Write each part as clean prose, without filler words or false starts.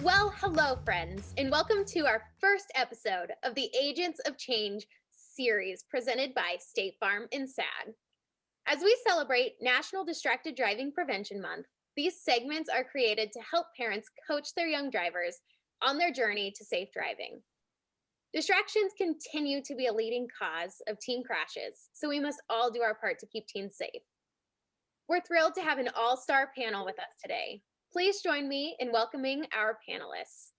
Well, hello, friends, and welcome to our first episode of the Agents of Change series presented by State Farm and SAG. As we celebrate National Distracted Driving Prevention Month, these segments are created to help parents coach their young drivers on their journey to safe driving. Distractions continue to be a leading cause of teen crashes, so we must all do our part to keep teens safe. We're thrilled to have an all-star panel with us today. Please join me in welcoming our panelists.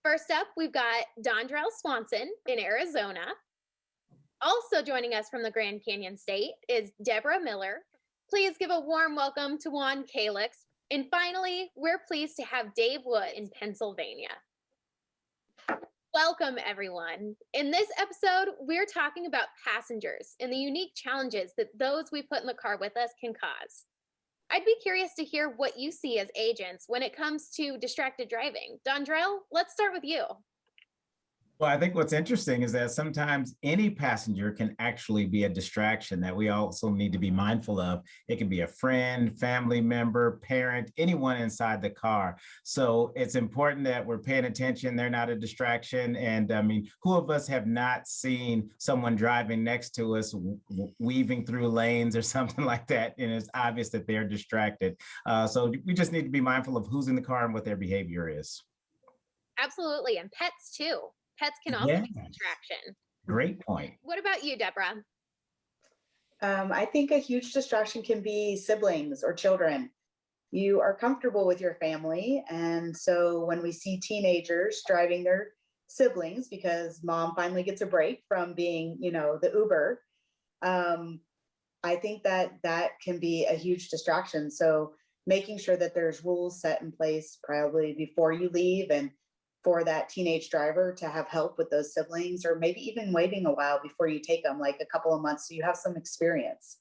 First up, we've got Dondrell Swanson in Arizona. Also joining us from the Grand Canyon State is Deborah Miller. Please give a warm welcome to Juan Calix. And finally, we're pleased to have Dave Wood in Pennsylvania. Welcome, everyone. In this episode, we're talking about passengers and the unique challenges that those we put in the car with us can cause. I'd be curious to hear what you see as agents when it comes to distracted driving. Dondrell, let's start with you. Well, I think what's interesting is that sometimes any passenger can actually be a distraction that we also need to be mindful of. It can be a friend, family member, parent, anyone inside the car. So it's important that we're paying attention. They're not a distraction. And I mean, who of us have not seen someone driving next to us, weaving through lanes or something like that? And it's obvious that they're distracted. So we just need to be mindful of who's in the car and what their behavior is. Absolutely. And pets too. Pets can also be a distraction. Great point. What about you, Deborah? I think a huge distraction can be siblings or children. You are comfortable with your family. And so when we see teenagers driving their siblings because mom finally gets a break from being, the Uber, I think that can be a huge distraction. So making sure that there's rules set in place probably before you leave and for that teenage driver to have help with those siblings, or maybe even waiting a while before you take them, like a couple of months, so you have some experience.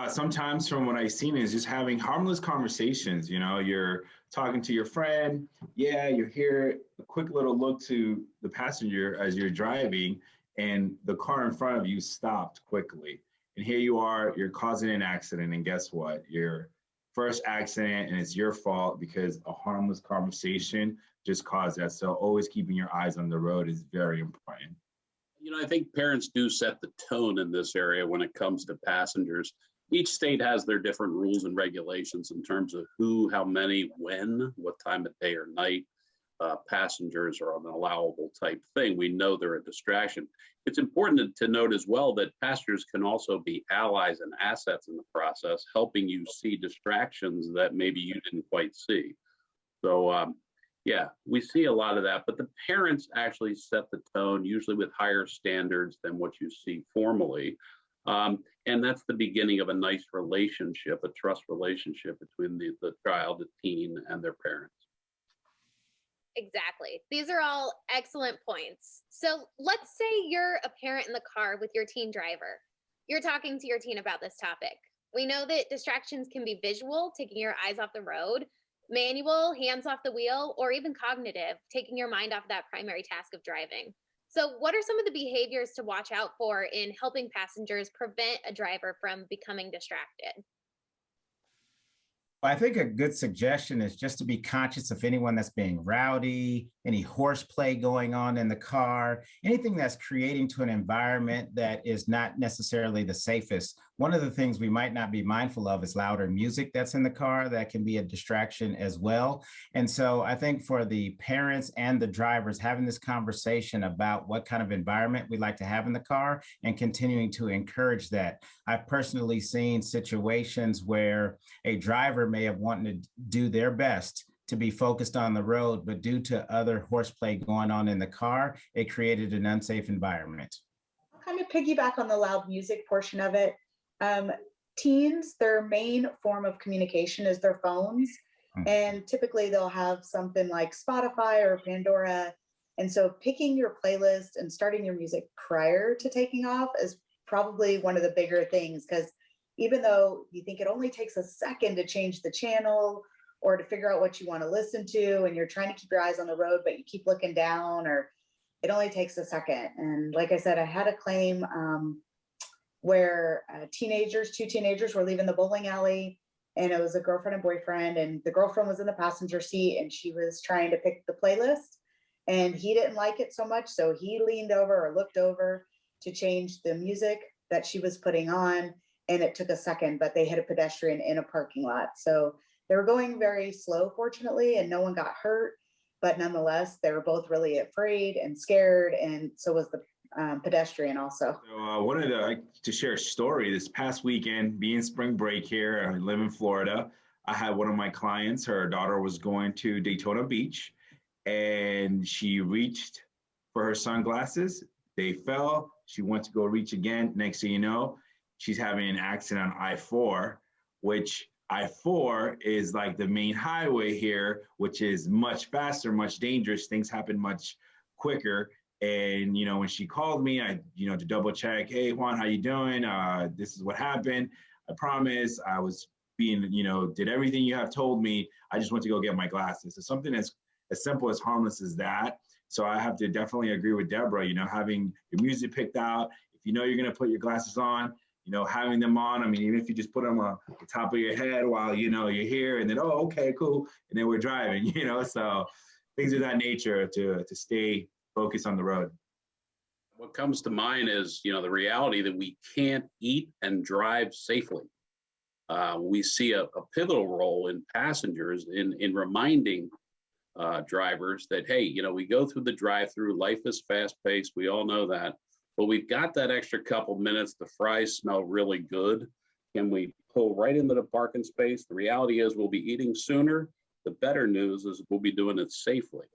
Sometimes from what I've seen is just having harmless conversations. You're talking to your friend. Yeah, you hear a quick little look to the passenger as you're driving, and the car in front of you stopped quickly. And here you are, you're causing an accident. And guess what? Your first accident, and it's your fault because a harmless conversation just caused that. So always keeping your eyes on the road is very important. I think parents do set the tone in this area when it comes to passengers. Each state has their different rules and regulations in terms of who, how many, when, what time of day or night passengers are an allowable type thing. We know they're a distraction. It's important to note as well that passengers can also be allies and assets in the process, helping you see distractions that maybe you didn't quite see. So, yeah, we see a lot of that, but the parents actually set the tone, usually with higher standards than what you see formally. And that's the beginning of a nice relationship, a trust relationship between the child, the teen, and their parents. Exactly. These are all excellent points. So let's say you're a parent in the car with your teen driver. You're talking to your teen about this topic. We know that distractions can be visual, taking your eyes off the road, manual, hands off the wheel, or even cognitive, taking your mind off that primary task of driving. So what are some of the behaviors to watch out for in helping passengers prevent a driver from becoming distracted? I think a good suggestion is just to be conscious of anyone that's being rowdy, any horseplay going on in the car, anything that's creating to an environment that is not necessarily the safest. One of the things we might not be mindful of is louder music that's in the car that can be a distraction as well. And so I think for the parents and the drivers, having this conversation about what kind of environment we like to have in the car and continuing to encourage that. I've personally seen situations where a driver may have wanted to do their best to be focused on the road, but due to other horseplay going on in the car, it created an unsafe environment. I'll kind of piggyback on the loud music portion of it. Teens, their main form of communication is their phones. And typically they'll have something like Spotify or Pandora. And so picking your playlist and starting your music prior to taking off is probably one of the bigger things, because even though you think it only takes a second to change the channel or to figure out what you want to listen to, and you're trying to keep your eyes on the road, but you keep looking down, or it only takes a second. And like I said, I had a claim where two teenagers were leaving the bowling alley, and it was a girlfriend and boyfriend, and the girlfriend was in the passenger seat and she was trying to pick the playlist, and he didn't like it so much, so he leaned over or looked over to change the music that she was putting on, and it took a second, but they hit a pedestrian in a parking lot. So they were going very slow, fortunately, and no one got hurt, but nonetheless they were both really afraid and scared, and so was the pedestrian also. So wanted to share a story. This past weekend, being spring break here, I live in Florida. I had one of my clients, her daughter was going to Daytona Beach, and she reached for her sunglasses. They fell. She went to go reach again. Next thing you know, she's having an accident on I-4, which I-4 is like the main highway here, which is much faster, much dangerous. Things happen much quicker. And, you know, when she called me, to double check, hey, Juan, how you doing? This is what happened. I promise I was being, did everything you have told me. I just went to go get my glasses. So something as simple as harmless as that. So I have to definitely agree with Deborah, having your music picked out. If you know you're going to put your glasses on, having them on. I mean, even if you just put them on the top of your head while, you're here, and then, oh, okay, cool. And then we're driving, so things of that nature to stay focused on the road. What comes to mind is, the reality that we can't eat and drive safely. We see a pivotal role in passengers in reminding drivers that, hey, we go through the drive-through, life is fast-paced, we all know that, but we've got that extra couple minutes, the fries smell really good, can we pull right into the parking space? The reality is we'll be eating sooner. The better news is we'll be doing it safely.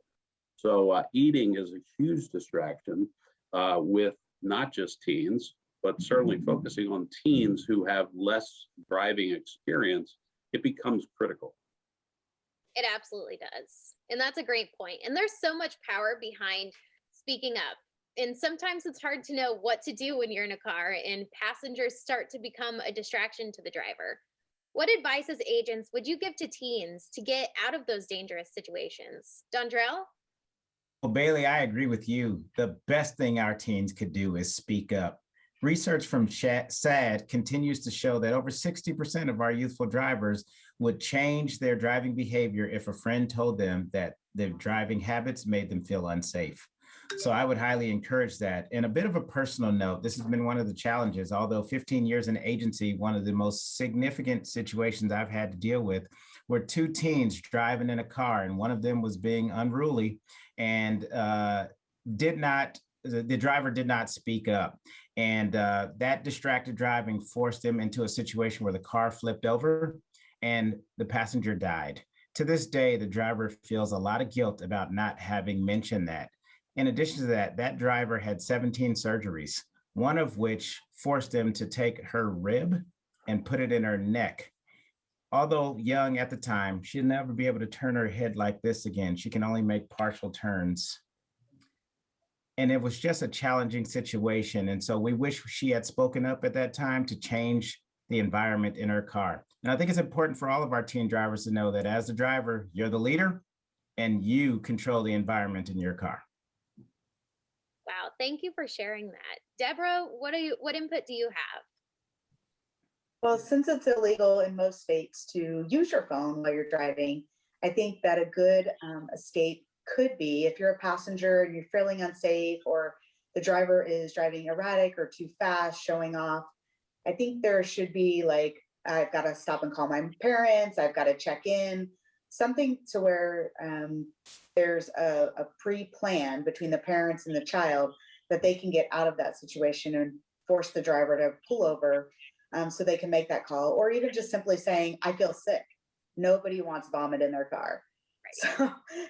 So eating is a huge distraction with not just teens, but certainly focusing on teens who have less driving experience. It becomes critical. It absolutely does. And that's a great point. And there's so much power behind speaking up. And sometimes it's hard to know what to do when you're in a car and passengers start to become a distraction to the driver. What advice as agents would you give to teens to get out of those dangerous situations? Dondrell? Well, Bailey, I agree with you. The best thing our teens could do is speak up. Research from SAD continues to show that over 60% of our youthful drivers would change their driving behavior if a friend told them that their driving habits made them feel unsafe. So I would highly encourage that. And a bit of a personal note, this has been one of the challenges. Although 15 years in agency, one of the most significant situations I've had to deal with were two teens driving in a car, and one of them was being unruly and the driver did not speak up. And that distracted driving forced them into a situation where the car flipped over and the passenger died. To this day, the driver feels a lot of guilt about not having mentioned that. In addition to that, that driver had 17 surgeries, one of which forced him to take her rib and put it in her neck. Although young at the time, she'll never be able to turn her head like this again. She can only make partial turns. And it was just a challenging situation. And so we wish she had spoken up at that time to change the environment in her car. And I think it's important for all of our teen drivers to know that as the driver, you're the leader and you control the environment in your car. Wow, thank you for sharing that. Deborah, what input do you have? Well, since it's illegal in most states to use your phone while you're driving, I think that a good escape could be, if you're a passenger and you're feeling unsafe, or the driver is driving erratic or too fast, showing off, I think there should be like, I've got to stop and call my parents, I've got to check in, something to where there's a pre-plan between the parents and the child that they can get out of that situation and force the driver to pull over so they can make that call, or even just simply saying, I feel sick. Nobody wants vomit in their car.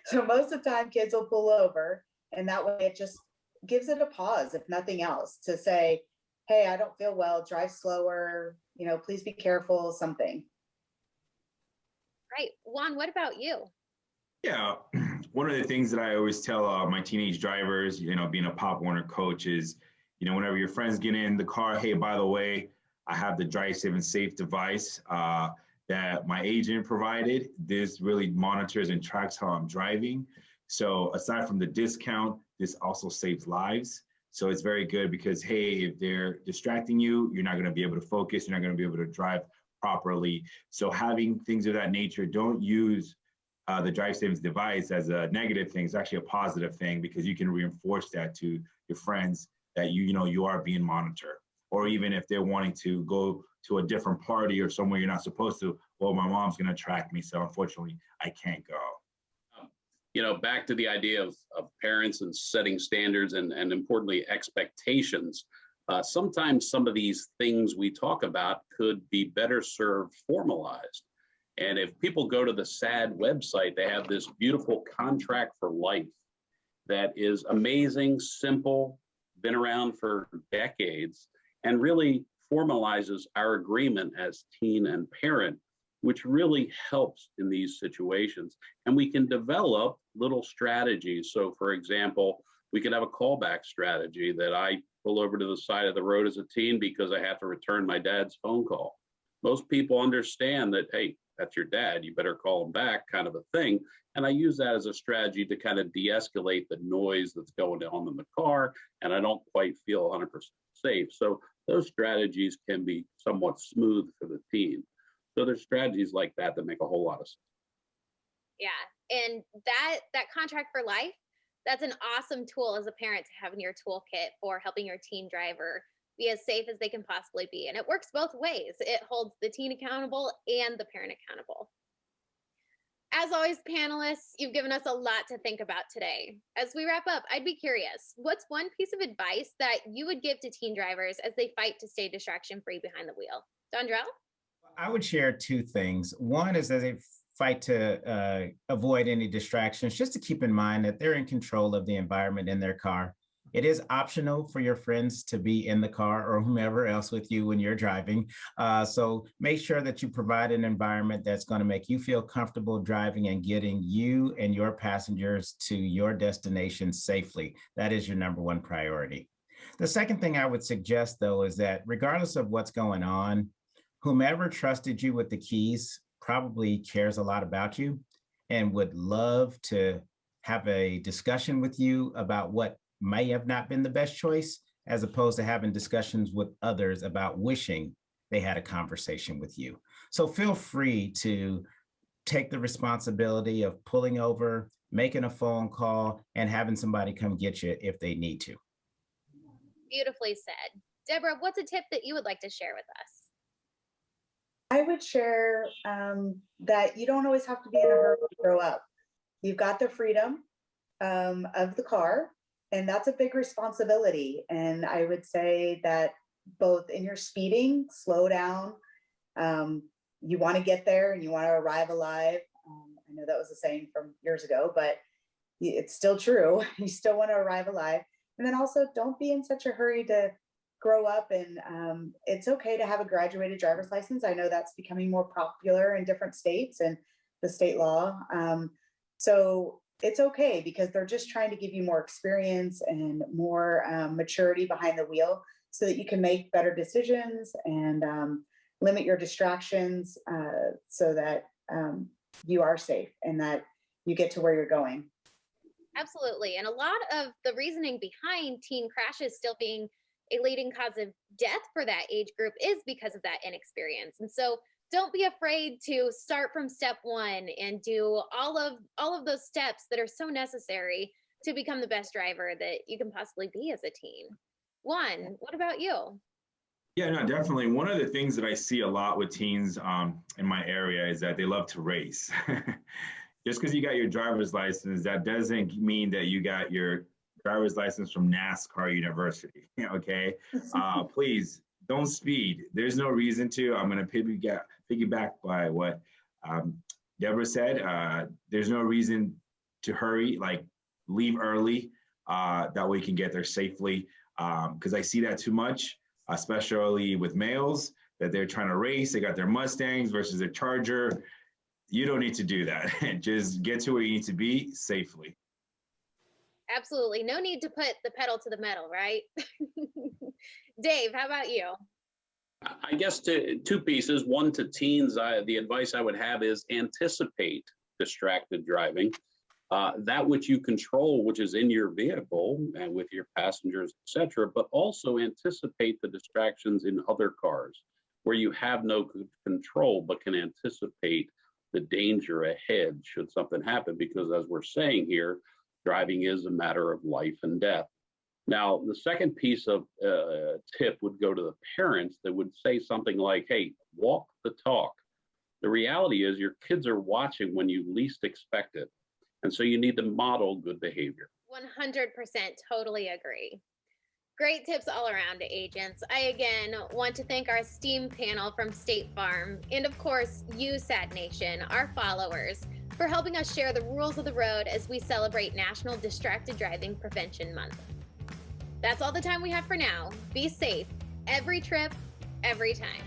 So most of the time kids will pull over, and that way it just gives it a pause, if nothing else, to say, hey, I don't feel well, drive slower, please be careful, something. Right. Juan, what about you? Yeah, one of the things that I always tell my teenage drivers, being a Pop Warner coach is, whenever your friends get in the car, hey, by the way, I have the Drive Safe and Safe device that my agent provided. This really monitors and tracks how I'm driving. So aside from the discount, this also saves lives. So it's very good because, hey, if they're distracting you, you're not going to be able to focus. You're not going to be able to drive properly. So having things of that nature, don't use the Drive Savings device as a negative thing. It's actually a positive thing because you can reinforce that to your friends that you are being monitored. Or even if they're wanting to go to a different party or somewhere you're not supposed to, well, my mom's going to track me, so unfortunately I can't go. Back to the idea of parents and setting standards and importantly expectations. Sometimes some of these things we talk about could be better served formalized. And if people go to the SAD website, they have this beautiful contract for life that is amazing, simple, been around for decades, and really formalizes our agreement as teen and parent, which really helps in these situations. And we can develop little strategies. So for example, we could have a callback strategy that I pull over to the side of the road as a teen because I have to return my dad's phone call. Most people understand that, hey, that's your dad, you better call him back, kind of a thing. And I use that as a strategy to kind of de-escalate the noise that's going on in the car, and I don't quite feel 100% safe. So those strategies can be somewhat smooth for the teen. So there's strategies like that that make a whole lot of sense. Yeah, and that contract for life, that's an awesome tool as a parent to have in your toolkit for helping your teen driver be as safe as they can possibly be. And it works both ways. It holds the teen accountable and the parent accountable. As always, panelists, you've given us a lot to think about today. As we wrap up, I'd be curious, what's one piece of advice that you would give to teen drivers as they fight to stay distraction-free behind the wheel? Dondrell? I would share two things. One is as they fight to avoid any distractions, just to keep in mind that they're in control of the environment in their car. It is optional for your friends to be in the car or whomever else with you when you're driving. So make sure that you provide an environment that's going to make you feel comfortable driving and getting you and your passengers to your destination safely. That is your number one priority. The second thing I would suggest, though, is that regardless of what's going on, whomever trusted you with the keys probably cares a lot about you and would love to have a discussion with you about what may have not been the best choice, as opposed to having discussions with others about wishing they had a conversation with you. So feel free to take the responsibility of pulling over, making a phone call, and having somebody come get you if they need to. Beautifully said. Deborah, what's a tip that you would like to share with us? I would share that you don't always have to be in a hurry to grow up. You've got the freedom of the car, and that's a big responsibility. And I would say that both in your speeding, slow down. You want to get there and you want to arrive alive. I know that was a saying from years ago, but it's still true. You still want to arrive alive. And then also don't be in such a hurry to grow up. And it's okay to have a graduated driver's license. I know that's becoming more popular in different states and the state law. So it's okay because they're just trying to give you more experience and more maturity behind the wheel so that you can make better decisions and limit your distractions so that you are safe and that you get to where you're going. Absolutely. And a lot of the reasoning behind teen crashes still being a leading cause of death for that age group is because of that inexperience. And so don't be afraid to start from step one and do all of those steps that are so necessary to become the best driver that you can possibly be as a teen. Juan, what about you? Yeah, no, definitely. One of the things that I see a lot with teens in my area is that they love to race. Just because you got your driver's license, that doesn't mean that you got your driver's license from NASCAR University, okay? Please don't speed. There's no reason to. I'm going to piggyback by what Deborah said. There's no reason to hurry, like leave early. That way you can get there safely. Because I see that too much, especially with males, that they're trying to race. They got their Mustangs versus their Charger. You don't need to do that. Just get to where you need to be safely. Absolutely. No need to put the pedal to the metal, right? Dave, how about you? I guess two pieces. One, to teens, the advice I would have is anticipate distracted driving. That which you control, which is in your vehicle and with your passengers, etc., but also anticipate the distractions in other cars. where you have no control but can anticipate the danger ahead should something happen. Because as we're saying here, driving is a matter of life and death. Now, the second piece of tip would go to the parents that would say something like, hey, walk the talk. The reality is your kids are watching when you least expect it. And so you need to model good behavior. 100% totally agree. Great tips all around, agents. I again want to thank our esteemed panel from State Farm and, of course, you, SAD Nation, our followers, for helping us share the rules of the road as we celebrate National Distracted Driving Prevention Month. That's all the time we have for now. Be safe every trip, every time.